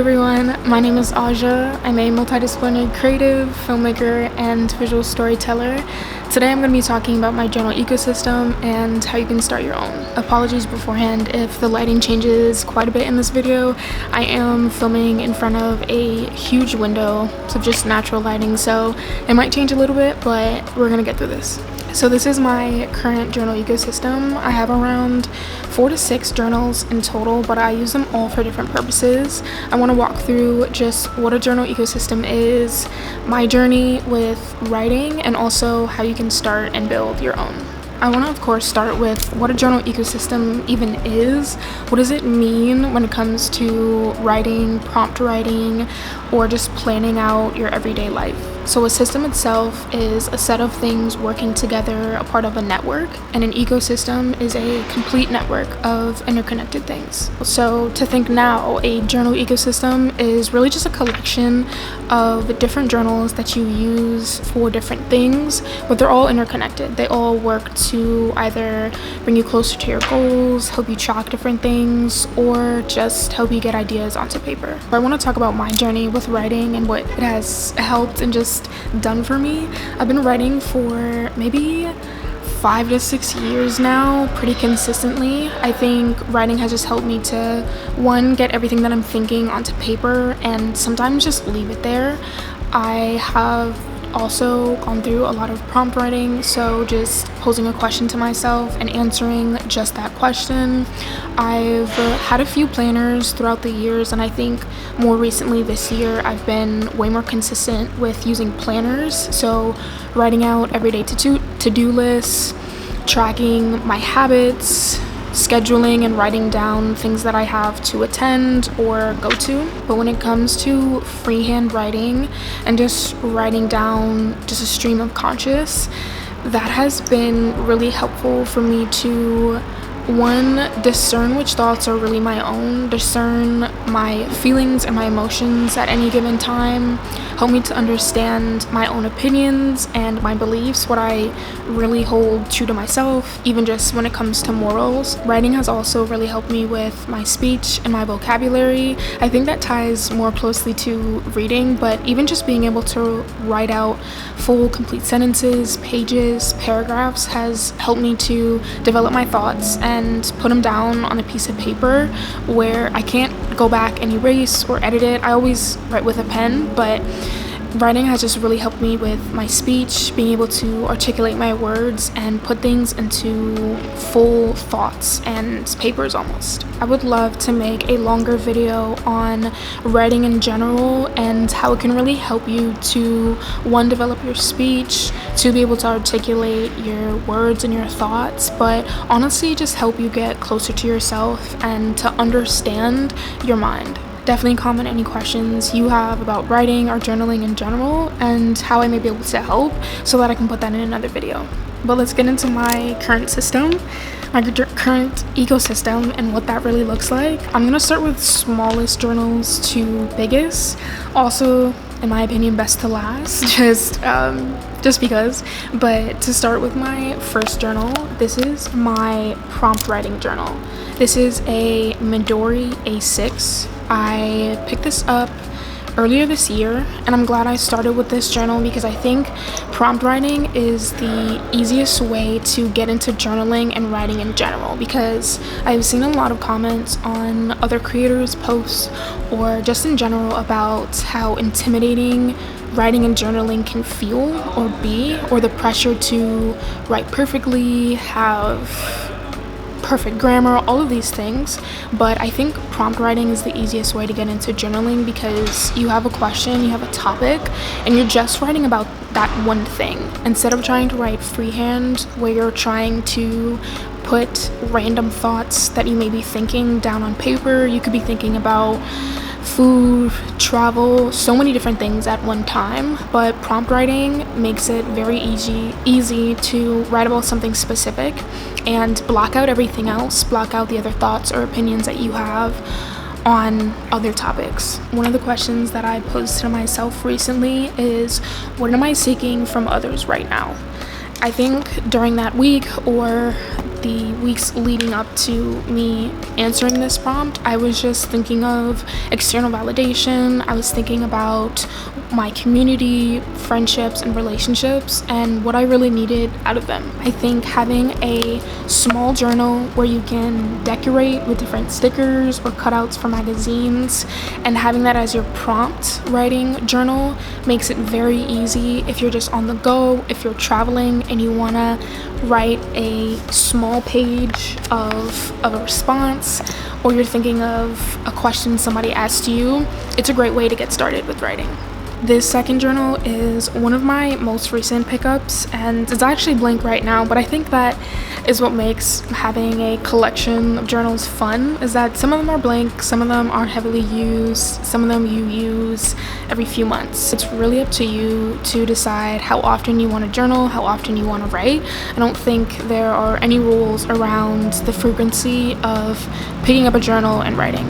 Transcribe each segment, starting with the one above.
everyone, my name is Aja. I'm a multidisciplinary creative, filmmaker, and visual storyteller. Today I'm going to be talking about my journal ecosystem and how you can start your own. Apologies beforehand if the lighting changes quite a bit in this video. I am filming in front of a huge window of just natural lighting, so it might change a little bit, but we're going to get through this. So this is my current journal ecosystem. I have around 4 to 6 journals in total, but I use them all for different purposes. I want to walk through just what a journal ecosystem is, my journey with writing, and also how you can start and build your own. I want to, of course, start with what a journal ecosystem even is. What does it mean when it comes to writing, prompt writing, or just planning out your everyday life? So a system itself is a set of things working together, a part of a network, and an ecosystem is a complete network of interconnected things. So to think now, a journal ecosystem is really just a collection of different journals that you use for different things, but they're all interconnected. They all work to either bring you closer to your goals, help you track different things, or just help you get ideas onto paper. I want to talk about my journey with writing and what it has helped and just done for me. I've been writing for maybe 5 to 6 years now, pretty consistently. I think writing has just helped me to, one, get everything that I'm thinking onto paper and sometimes just leave it there. I have also gone through a lot of prompt writing, so just posing a question to myself and answering just that question. I've had a few planners throughout the years, and I think more recently this year I've been way more consistent with using planners, so writing out everyday to-do lists, tracking my habits, scheduling and writing down things that I have to attend or go to. But when it comes to freehand writing and just writing down just a stream of conscious, that has been really helpful for me to, one, discern which thoughts are really my own, discern my feelings and my emotions at any given time, help me to understand my own opinions and my beliefs, what I really hold true to myself, even just when it comes to morals. Writing has also really helped me with my speech and my vocabulary. I think that ties more closely to reading, but even just being able to write out full, complete sentences, pages, paragraphs has helped me to develop my thoughts and put them down on a piece of paper where I can't go back and erase or edit it. I always write with a pen, but writing has just really helped me with my speech, being able to articulate my words and put things into full thoughts and papers almost. I would love to make a longer video on writing in general and how it can really help you to, one, develop your speech, to be able to articulate your words and your thoughts, but honestly just help you get closer to yourself and to understand your mind. Definitely comment any questions you have about writing or journaling in general and how I may be able to help so that I can put that in another video. But let's get into my current system, my current ecosystem, and what that really looks like. I'm gonna start with smallest journals to biggest. Also, in my opinion, best to last, just because. But to start with my first journal, this is my prompt writing journal. This is a Midori A6. I picked this up earlier this year, and I'm glad I started with this journal because I think prompt writing is the easiest way to get into journaling and writing in general, because I've seen a lot of comments on other creators' posts or just in general about how intimidating writing and journaling can feel or be, or the pressure to write perfectly, have perfect grammar, all of these things. But I think prompt writing is the easiest way to get into journaling because you have a question, you have a topic, and you're just writing about that one thing instead of trying to write freehand where you're trying to put random thoughts that you may be thinking down on paper. You could be thinking about food, travel, so many different things at one time, but prompt writing makes it very easy to write about something specific and block out everything else, block out the other thoughts or opinions that you have on other topics. One of the questions that I posed to myself recently is, what am I seeking from others right now? I think during that week or the weeks leading up to me answering this prompt, I was just thinking of external validation. I was thinking about my community, friendships, and relationships, and what I really needed out of them. I think having a small journal where you can decorate with different stickers or cutouts for magazines, and having that as your prompt writing journal makes it very easy if you're just on the go, if you're traveling and you want to write a small page of a response, or you're thinking of a question somebody asked you. It's a great way to get started with writing. This second journal is one of my most recent pickups, and it's actually blank right now, but I think that is what makes having a collection of journals fun, is that some of them are blank, some of them are heavily used, some of them you use every few months. It's really up to you to decide how often you want to journal, how often you want to write. I don't think there are any rules around the frequency of picking up a journal and writing.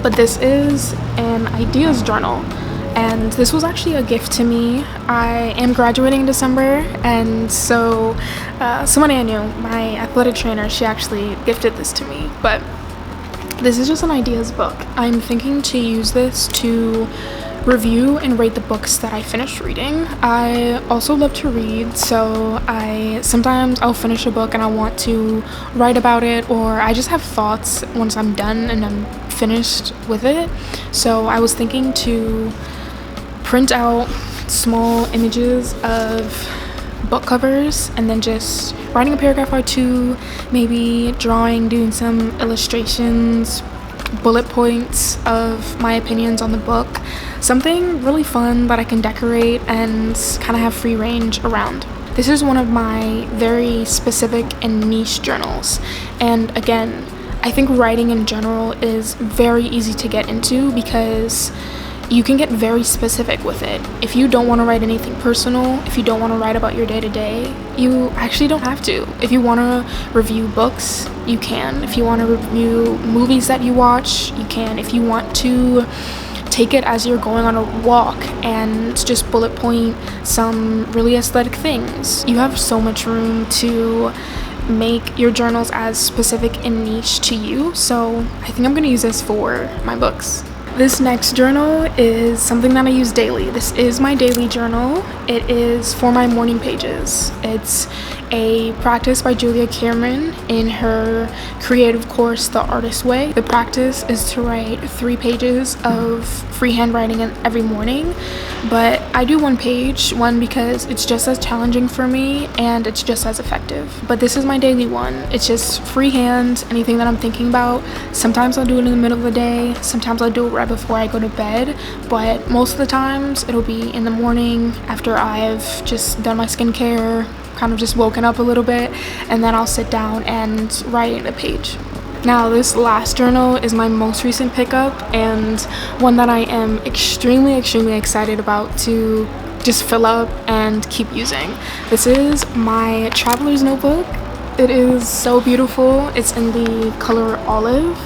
But this is an ideas journal. And this was actually a gift to me. I am graduating in December, and so somebody I knew, my athletic trainer, she actually gifted this to me. But this is just an ideas book. I'm thinking to use this to review and rate the books that I finished reading. I also love to read, so sometimes I'll finish a book and I want to write about it, or I just have thoughts once I'm done and I'm finished with it. So I was thinking to print out small images of book covers and then just writing a paragraph or two, maybe drawing, doing some illustrations, bullet points of my opinions on the book, something really fun that I can decorate and kind of have free range around. This is one of my very specific and niche journals, and again, I think writing in general is very easy to get into because you can get very specific with it. If you don't want to write anything personal, if you don't want to write about your day-to-day, you actually don't have to. If you want to review books, you can. If you want to review movies that you watch, you can. If you want to take it as you're going on a walk and just bullet point some really aesthetic things, you have so much room to make your journals as specific and niche to you. So I think I'm going to use this for my books. This next journal is something that I use daily. This is my daily journal. It is for my morning pages. It's a practice by Julia Cameron in her creative course, The Artist Way. The practice is to write 3 pages of freehand writing every morning, but I do 1 page, because it's just as challenging for me and it's just as effective. But this is my daily one. It's just freehand, anything that I'm thinking about. Sometimes I'll do it in the middle of the day, sometimes I'll do it right before I go to bed, but most of the times it'll be in the morning after I've just done my skincare, kind of just woken up a little bit, and then I'll sit down and write a page. Now, this last journal is my most recent pickup and one that I am extremely excited about to just fill up and keep using. This is my traveler's notebook. It is so beautiful. It's in the color olive,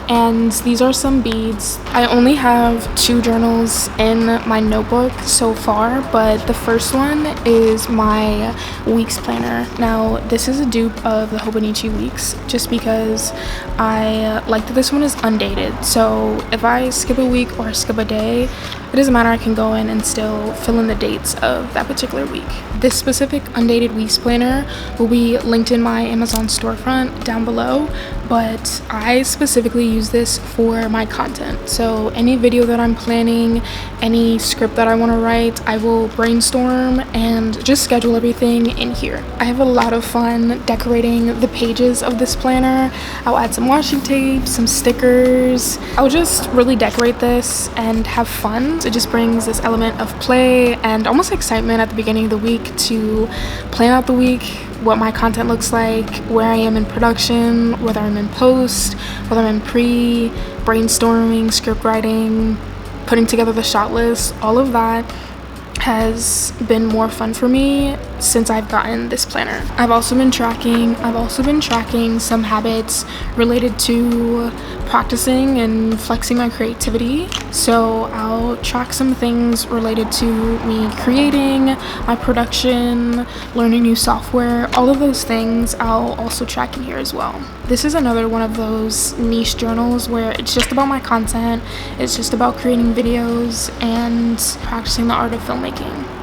and these are some beads. I only have 2 journals in my notebook so far, but the first one is my weeks planner. Now, this is a dupe of the Hobonichi Weeks just because I like that this one is undated. So if I skip a week or skip a day, it doesn't matter, I can go in and still fill in the dates of that particular week. This specific undated weeks planner will be linked in my Amazon storefront down below, but I specifically use this for my content. So any video that I'm planning, any script that I want to write, I will brainstorm and just schedule everything in here. I have a lot of fun decorating the pages of this planner. I'll add some washi tape, some stickers. I'll just really decorate this and have fun. It just brings this element of play and almost excitement at the beginning of the week to plan out the week, what my content looks like, where I am in production, whether I'm in post, whether I'm in brainstorming, script writing, putting together the shot list. All of that has been more fun for me since I've gotten this planner. I've also been tracking some habits related to practicing and flexing my creativity. So I'll track some things related to me creating, my production, learning new software, all of those things I'll also track in here as well. This is another one of those niche journals where it's just about my content, it's just about creating videos and practicing the art of filmmaking.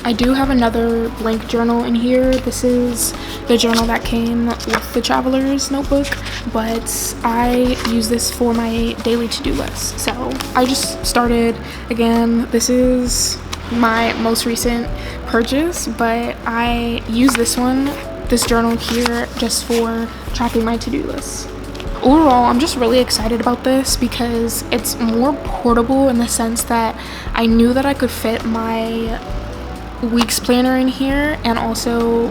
I do have another blank journal in here. This is the journal that came with the Traveler's notebook, but I use this for my daily to-do list. So I just started again. This is my most recent purchase, but I use this journal here just for tracking my to-do list. Overall, I'm just really excited about this because it's more portable in the sense that I knew that I could fit my week's planner in here and also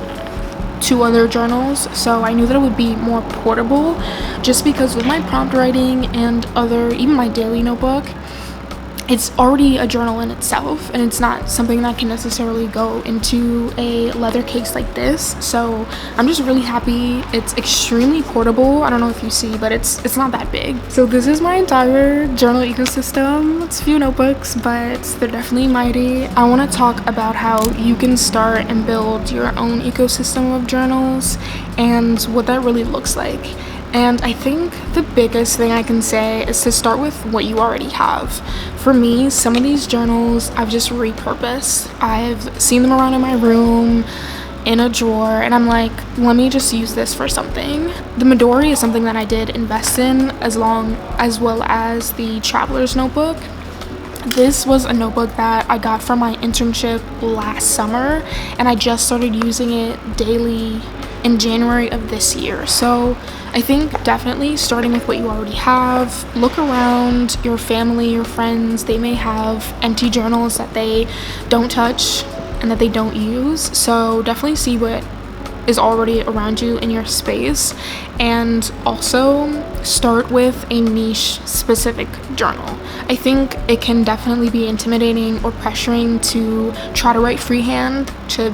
2 other journals, so I knew that it would be more portable just because with my prompt writing and even my daily notebook, it's already a journal in itself and it's not something that can necessarily go into a leather case like this. So I'm just really happy. It's extremely portable. I don't know if you see, but it's not that big. So this is my entire journal ecosystem. It's a few notebooks, but they're definitely mighty. I want to talk about how you can start and build your own ecosystem of journals and what that really looks like. And I think the biggest thing I can say is to start with what you already have. For me, some of these journals I've just repurposed. I've seen them around in my room, in a drawer, and I'm like, let me just use this for something. The Midori is something that I did invest in as well as the Traveler's notebook. This was a notebook that I got from my internship last summer, and I just started using it daily in January of this year. So I think definitely starting with what you already have. Look around your family, your friends. They may have empty journals that they don't touch and that they don't use. So definitely see what is already around you in your space, and also start with a niche specific journal. I think it can definitely be intimidating or pressuring to try to write freehand, to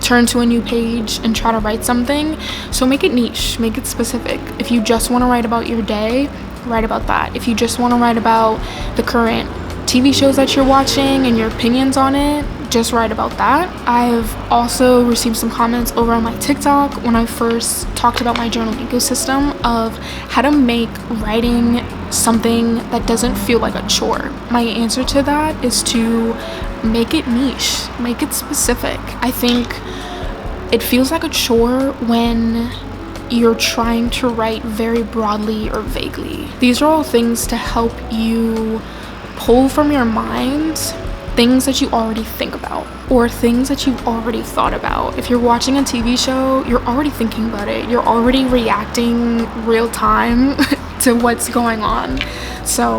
turn to a new page and try to write something. So make it niche, make it specific. If you just want to write about your day, write about that. If you just want to write about the current TV shows that you're watching and your opinions on it, just write about that. I've also received some comments over on my TikTok when I first talked about my journal ecosystem of how to make writing something that doesn't feel like a chore. My answer to that is to make it niche, make it specific. I think it feels like a chore when you're trying to write very broadly or vaguely. These are all things to help you pull from your mind things that you already think about or things that you've already thought about. If you're watching a TV show, you're already thinking about it. You're already reacting real time to what's going on. So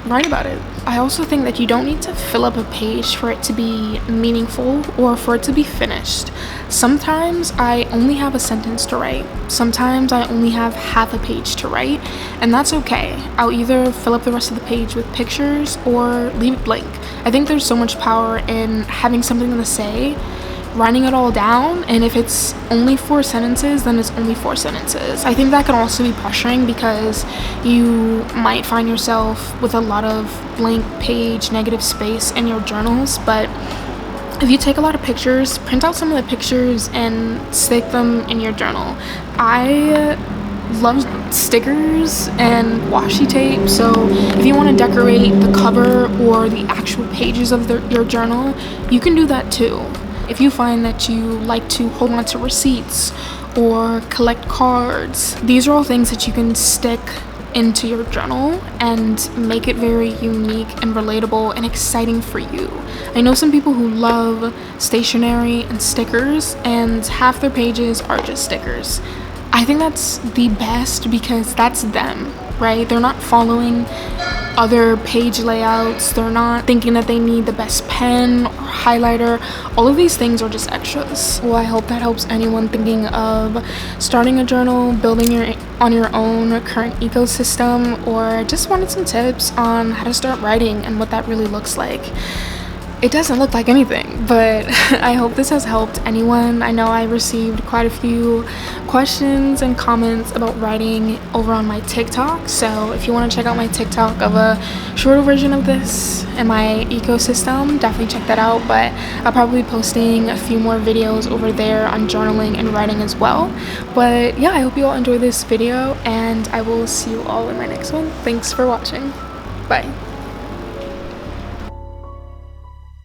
write about it. I also think that you don't need to fill up a page for it to be meaningful or for it to be finished. Sometimes I only have a sentence to write. Sometimes I only have half a page to write, and that's okay. I'll either fill up the rest of the page with pictures or leave it blank. I think there's so much power in having something to say, writing it all down, and if it's only 4 sentences, then it's only 4 sentences. I think that can also be pressuring because you might find yourself with a lot of blank page, negative space in your journals, but if you take a lot of pictures, print out some of the pictures and stick them in your journal. I love stickers and washi tape, so if you want to decorate the cover or the actual pages of your journal, you can do that too. If you find that you like to hold on to receipts or collect cards, these are all things that you can stick into your journal and make it very unique and relatable and exciting for you. I know some people who love stationery and stickers, and half their pages are just stickers. I think that's the best because that's them, right? They're not following other page layouts. They're not thinking that they need the best pen or highlighter. All of these things are just extras. Well, I hope that helps anyone thinking of starting a journal, building on your own current ecosystem, or just wanted some tips on how to start writing and what that really looks like. it doesn't look like anything, but I hope this has helped anyone. I know I received quite a few questions and comments about writing over on my TikTok, so if you want to check out my TikTok of a shorter version of this and my ecosystem, definitely check that out. But I'll probably be posting a few more videos over there on journaling and writing as well. But yeah, I hope you all enjoy this video, and I will see you all in my next one. Thanks for watching. Bye.